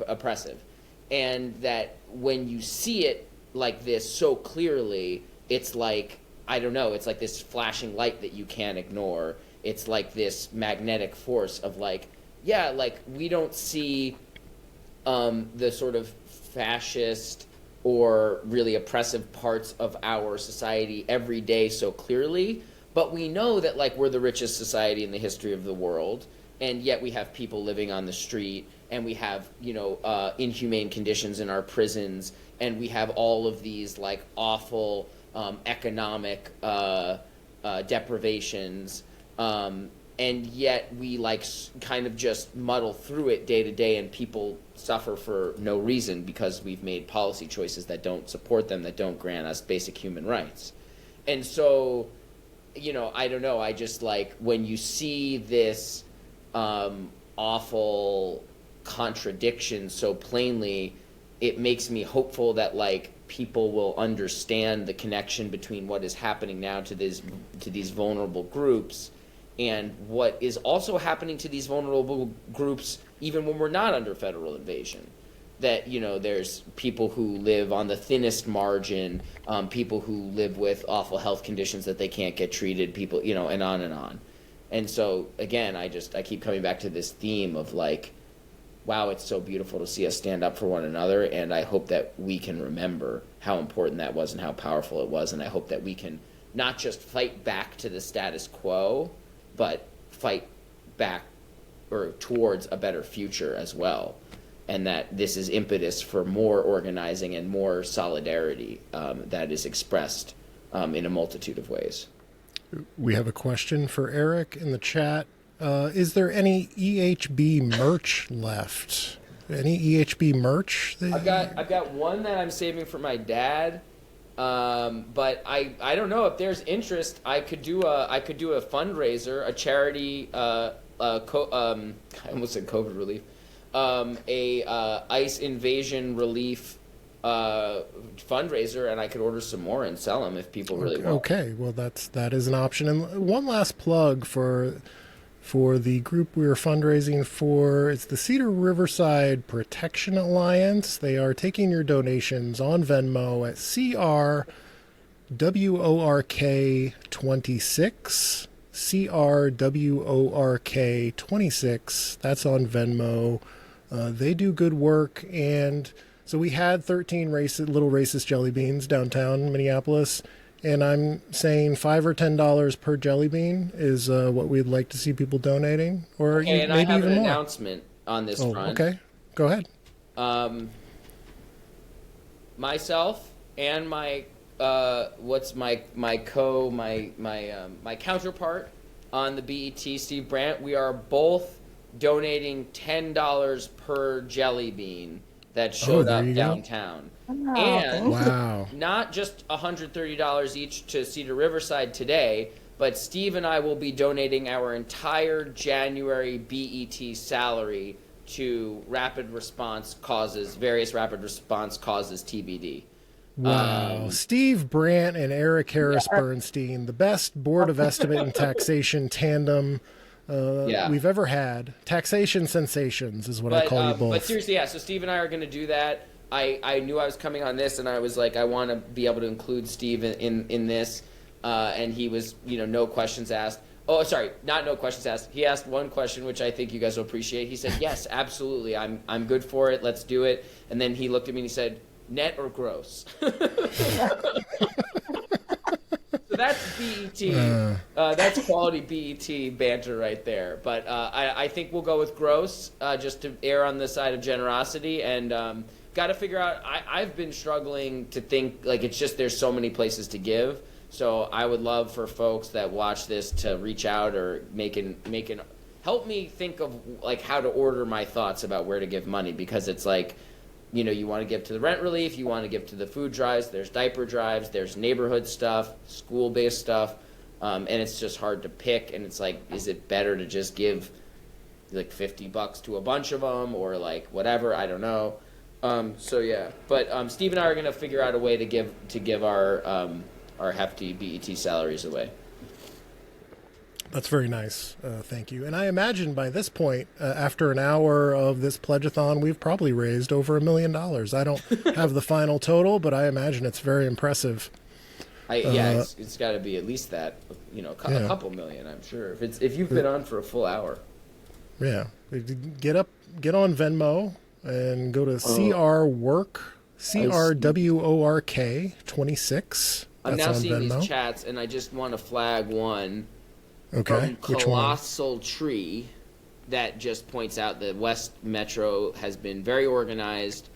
oppressive, and that when you see it like this so clearly, it's like, I don't know, it's like this flashing light that you can't ignore. It's like this magnetic force of like, like we don't see the sort of fascist or really oppressive parts of our society every day so clearly, but we know that like we're the richest society in the history of the world, and yet we have people living on the street, and we have inhumane conditions in our prisons, and we have all of these like awful economic deprivations, and yet we like kind of just muddle through it day to day, and people suffer for no reason because we've made policy choices that don't support them, that don't grant us basic human rights. And so, I don't know, I just like, when you see this awful contradiction so plainly, it makes me hopeful that like people will understand the connection between what is happening now to these vulnerable groups and what is also happening to these vulnerable groups even when we're not under federal invasion. That, there's people who live on the thinnest margin, people who live with awful health conditions that they can't get treated, people, and on and on. And so, again, I keep coming back to this theme of like, wow, it's so beautiful to see us stand up for one another, and I hope that we can remember how important that was and how powerful it was, and I hope that we can not just fight back to the status quo, but fight back or towards a better future as well, and that this is impetus for more organizing and more solidarity that is expressed in a multitude of ways. We have a question for Eric in the chat. Is there any EHB merch left? Any EHB merch? I've got one that I'm saving for my dad, but I don't know if there's interest. I could do a fundraiser, a charity. I almost said COVID relief. ICE invasion relief fundraiser, and I could order some more and sell them if people really want. Okay, well that is an option. And one last plug for the group we are fundraising for. It's the Cedar Riverside Protection Alliance. They are taking your donations on Venmo at CRWORK26. CRWORK26. That's on Venmo. They do good work. And so we had 13 little racist jelly beans downtown Minneapolis. And I'm saying $5 or $10 per jelly bean is what we'd like to see people donating, or Okay, and maybe I have even an more. announcement on this front. Okay, go ahead. Myself and my counterpart on the BET, Steve Brandt, we are both donating $10 per jelly bean that showed there up you go. downtown. Oh, And Wow. not just $130 each to Cedar Riverside today, but Steve and I will be donating our entire January BET salary to various rapid response causes TBD. Wow. Steve Brandt and Eric Harris Bernstein, the best Board of Estimate and Taxation tandem we've ever had. Taxation sensations is what I call you both. But seriously, yeah, so Steve and I are going to do that. I knew I was coming on this, and I was like, I want to be able to include Steve in this, and he was, no questions asked. Oh, sorry, not no questions asked. He asked one question, which I think you guys will appreciate. He said, yes, absolutely, I'm good for it, let's do it. And then he looked at me and he said, net or gross? So that's BET. That's quality BET banter right there. But I think we'll go with gross, just to err on the side of generosity. And got to figure out, I've been struggling to think, like, it's just there's so many places to give. So I would love for folks that watch this to reach out or help me think of, like, how to order my thoughts about where to give money. Because it's like, you want to give to the rent relief, you want to give to the food drives, there's diaper drives, there's neighborhood stuff, school-based stuff, and it's just hard to pick. And it's like, is it better to just give like $50 to a bunch of them, or like whatever? I don't know. So yeah, but Steve and I are gonna figure out a way to give our hefty BET salaries away. That's very nice. Thank you. And I imagine by this point, after an hour of this pledge-a-thon, we've probably raised over $1 million. I don't have the final total, but I imagine it's very impressive. It's got to be at least that, a couple million, I'm sure. If you've been on for a full hour. Yeah. Get on Venmo and go to CRWORK 26. I'm That's now on seeing Venmo. these chats, and I just want to flag one. Okay, From which one? Colossal Tree that just points out that West Metro has been very organized,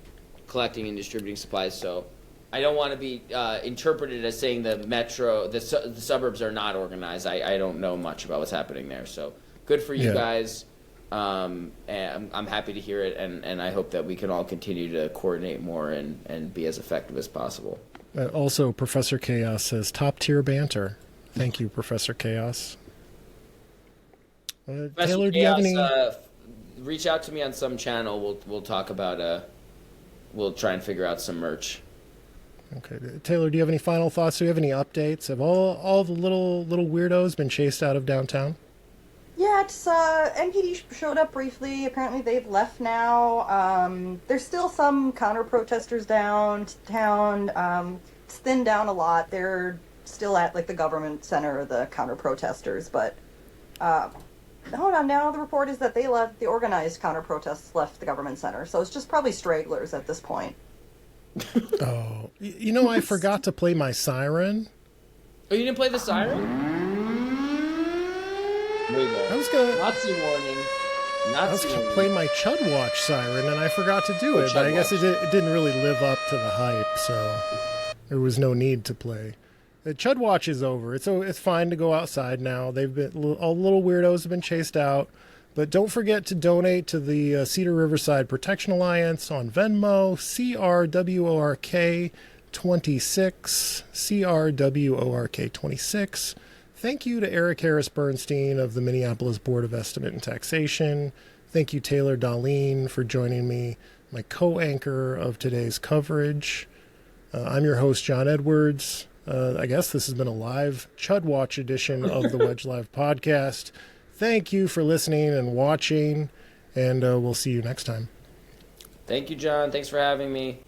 collecting and distributing supplies. So I don't want to be interpreted as saying the suburbs are not organized. I don't know much about what's happening there. So good for you guys. And I'm happy to hear it, and I hope that we can all continue to coordinate more and be as effective as possible. Also, Professor Chaos says top-tier banter. Thank you, Professor Chaos. Taylor, do you have any? Reach out to me on some channel. We'll talk about. We'll try and figure out some merch. Okay, Taylor, do you have any final thoughts? Do you have any updates? Have all the little weirdos been chased out of downtown? Yeah, it's NPD showed up briefly. Apparently they've left now. There's still some counter-protesters downtown. It's thinned down a lot. They're still at like the government center, the counter-protesters, but hold on, now the report is that they left, the organized counter-protests left the government center, so it's just probably stragglers at this point. Oh, I forgot to play my siren. Oh, you didn't play the siren? There you go. I was gonna Nazi warning. I was gonna play my Chud Watch siren, and I forgot to do it. But I guess it didn't really live up to the hype, so there was no need to play. The Chud Watch is over. It's fine to go outside now. All the little weirdos have been chased out. But don't forget to donate to the Cedar Riverside Protection Alliance on Venmo, CRWORK 26, CRWORK 26. Thank you to Eric Harris Bernstein of the Minneapolis Board of Estimate and Taxation. Thank you, Taylor Darlene, for joining me, my co-anchor of today's coverage. I'm your host, John Edwards. I guess this has been a live Chud Watch edition of the Wedge Live podcast. Thank you for listening and watching, and we'll see you next time. Thank you, John. Thanks for having me.